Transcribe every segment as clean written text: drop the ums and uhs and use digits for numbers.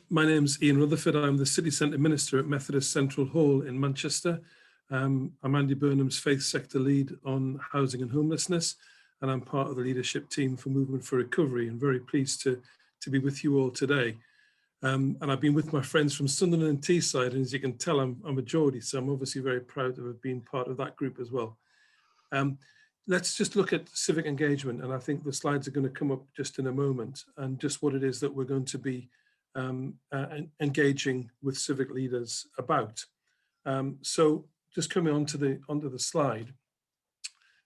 My name's Ian Rutherford. I'm the City Centre Minister at Methodist Central Hall in Manchester. I'm Andy Burnham's Faith Sector Lead on housing and homelessness, and I'm part of the leadership team for Movement for Recovery, and very pleased to be with you all today. And I've been with my friends from Sunderland and Teesside, and as you can tell, I'm a Geordie, so I'm obviously very proud to have been part of that group as well. Let's just look at civic engagement, and I think the slides are going to come up just in a moment, and just what it is that we're going to be engaging with civic leaders about. So just coming onto the slide,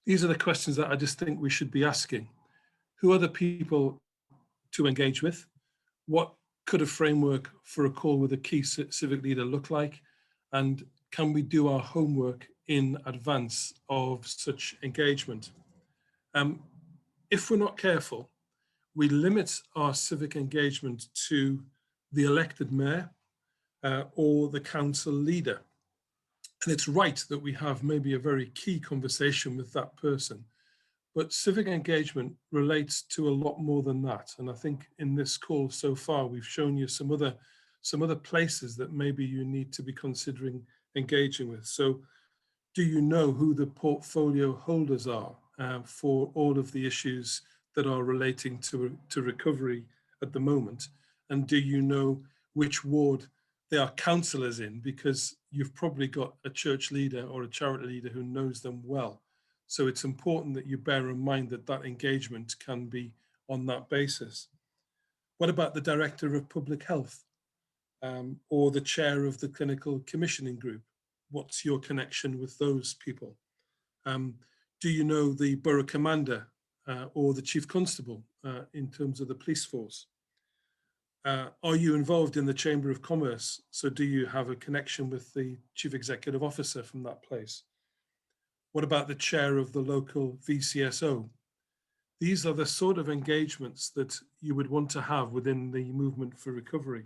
these are the questions that I just think we should be asking. Who are the people to engage with? What could a framework for a call with a key civic leader look like? And can we do our homework in advance of such engagement? If we're not careful, we limit our civic engagement to the elected mayor or the council leader. And it's right that we have maybe a very key conversation with that person, but civic engagement relates to a lot more than that. And I think in this call so far, we've shown you some other places that maybe you need to be considering engaging with. So do you know who the portfolio holders are for all of the issues that are relating to recovery at the moment? And do you know which ward they are councillors in? Because you've probably got a church leader or a charity leader who knows them well. So it's important that you bear in mind that that engagement can be on that basis. What about the Director of Public Health or the chair of the Clinical Commissioning Group? What's your connection with those people? Do you know the Borough Commander or the Chief Constable in terms of the police force? Are you involved in the Chamber of Commerce? So do you have a connection with the Chief Executive Officer from that place? What about the chair of the local VCSO? These are the sort of engagements that you would want to have within the Movement for Recovery.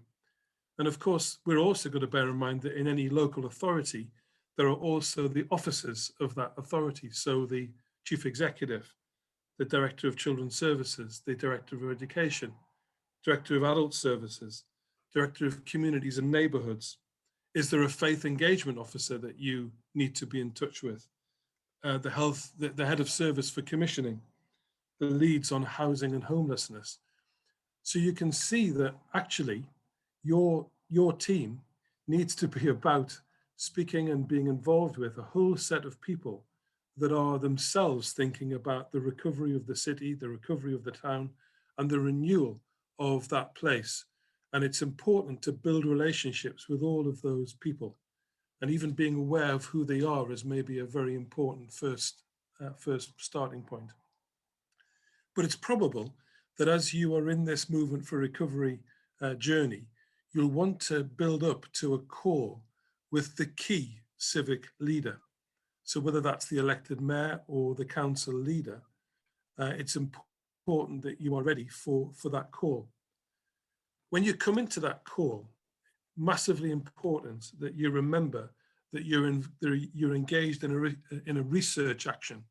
And of course, we're also going to bear in mind that in any local authority, there are also the officers of that authority. So the Chief Executive, the Director of Children's Services, the Director of Education, Director of Adult Services, Director of Communities and Neighbourhoods. Is there a faith engagement officer that you need to be in touch with? The head of service for commissioning, the leads on housing and homelessness. So you can see that actually your team needs to be about speaking and being involved with a whole set of people that are themselves thinking about the recovery of the city, the recovery of the town, and the renewal of that place. And it's important to build relationships with all of those people. And even being aware of who they are is maybe a very important first starting point. But it's probable that as you are in this Movement for Recovery journey, you'll want to build up to a core with the key civic leader. So whether that's the elected mayor or the council leader, it's important that you are ready for that call. When you come into that call, massively important that you remember that you're engaged in a research action,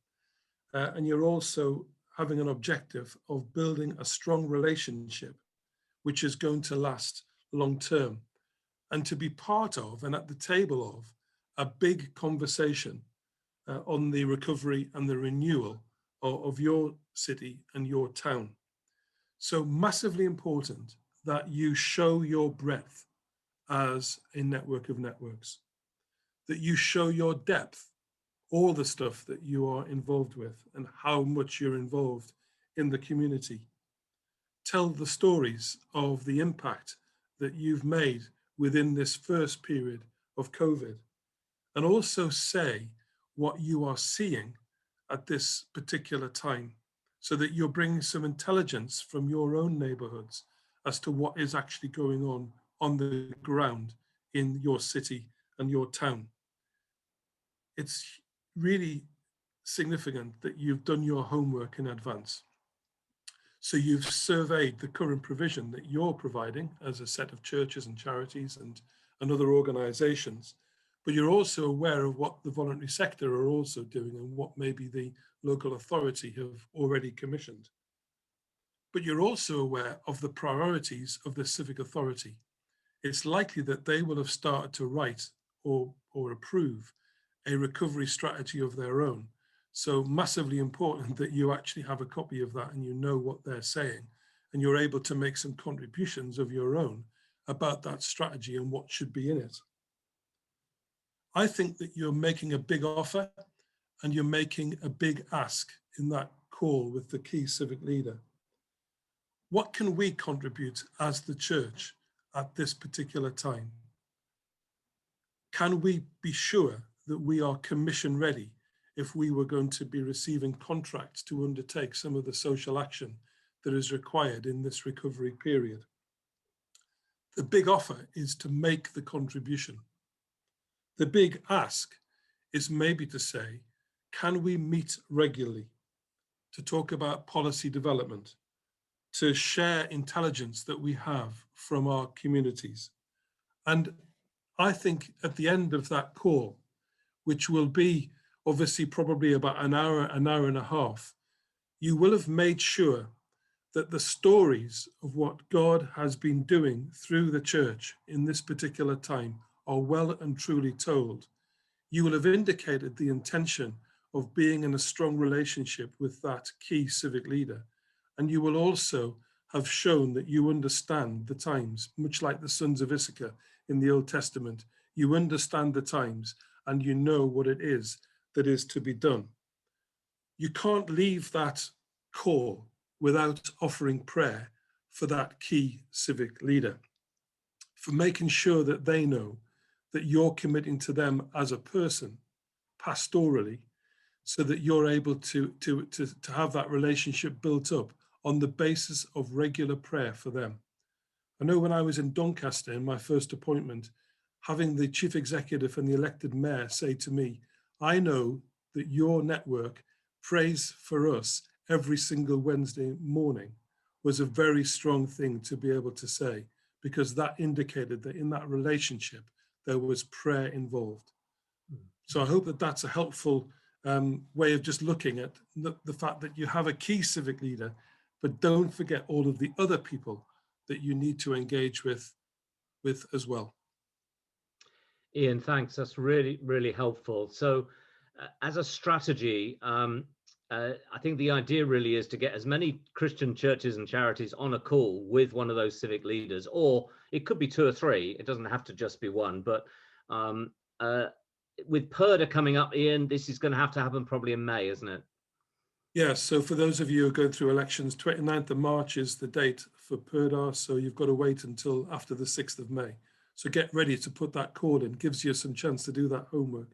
and you're also having an objective of building a strong relationship which is going to last long term, and to be part of and at the table of a big conversation on the recovery and the renewal of your city and your town. So massively important that you show your breadth as a network of networks, that you show your depth, all the stuff that you are involved with and how much you're involved in the community. Tell the stories of the impact that you've made within this first period of COVID, and also say what you are seeing at this particular time, so that you're bringing some intelligence from your own neighborhoods as to what is actually going on the ground in your city and your town. It's really significant that you've done your homework in advance. So you've surveyed the current provision that you're providing as a set of churches and charities and other organizations, but you're also aware of what the voluntary sector are also doing and what maybe the local authority have already commissioned. But you're also aware of the priorities of the civic authority. it's likely that they will have started to write or approve a recovery strategy of their own. So massively important that you actually have a copy of that and you know what they're saying, and you're able to make some contributions of your own about that strategy and what should be in it. I think that you're making a big offer and you're making a big ask in that call with the key civic leader. What can we contribute as the church at this particular time? Can we be sure that we are commission ready if we were going to be receiving contracts to undertake some of the social action that is required in this recovery period? The big offer is to make the contribution. The big ask is maybe to say, can we meet regularly to talk about policy development, to share intelligence that we have from our communities? And I think at the end of that call, which will be obviously probably about an hour and a half, you will have made sure that the stories of what God has been doing through the church in this particular time are well and truly told. You will have indicated the intention of being in a strong relationship with that key civic leader. And you will also have shown that you understand the times, much like the sons of Issachar in the Old Testament. You understand the times and you know what it is that is to be done. You can't leave that call without offering prayer for that key civic leader, for making sure that they know that you're committing to them as a person, pastorally, so that you're able to have that relationship built up on the basis of regular prayer for them. I know when I was in Doncaster in my first appointment, having the chief executive and the elected mayor say to me, I know that your network prays for us every single Wednesday morning, was a very strong thing to be able to say, because that indicated that in that relationship, there was prayer involved. So I hope that that's a helpful way of just looking at the fact that you have a key civic leader, but don't forget all of the other people that you need to engage with as well. Ian, thanks. That's really, really helpful. So as a strategy, I think the idea really is to get as many Christian churches and charities on a call with one of those civic leaders, or it could be 2 or 3. It doesn't have to just be one. But with PERDA coming up, Ian, this is going to have to happen probably in May, isn't it? Yes. So for those of you who are going through elections, 29th of March is the date for PERDA. So you've got to wait until after the 6th of May. So get ready to put that call in. Gives you some chance to do that homework.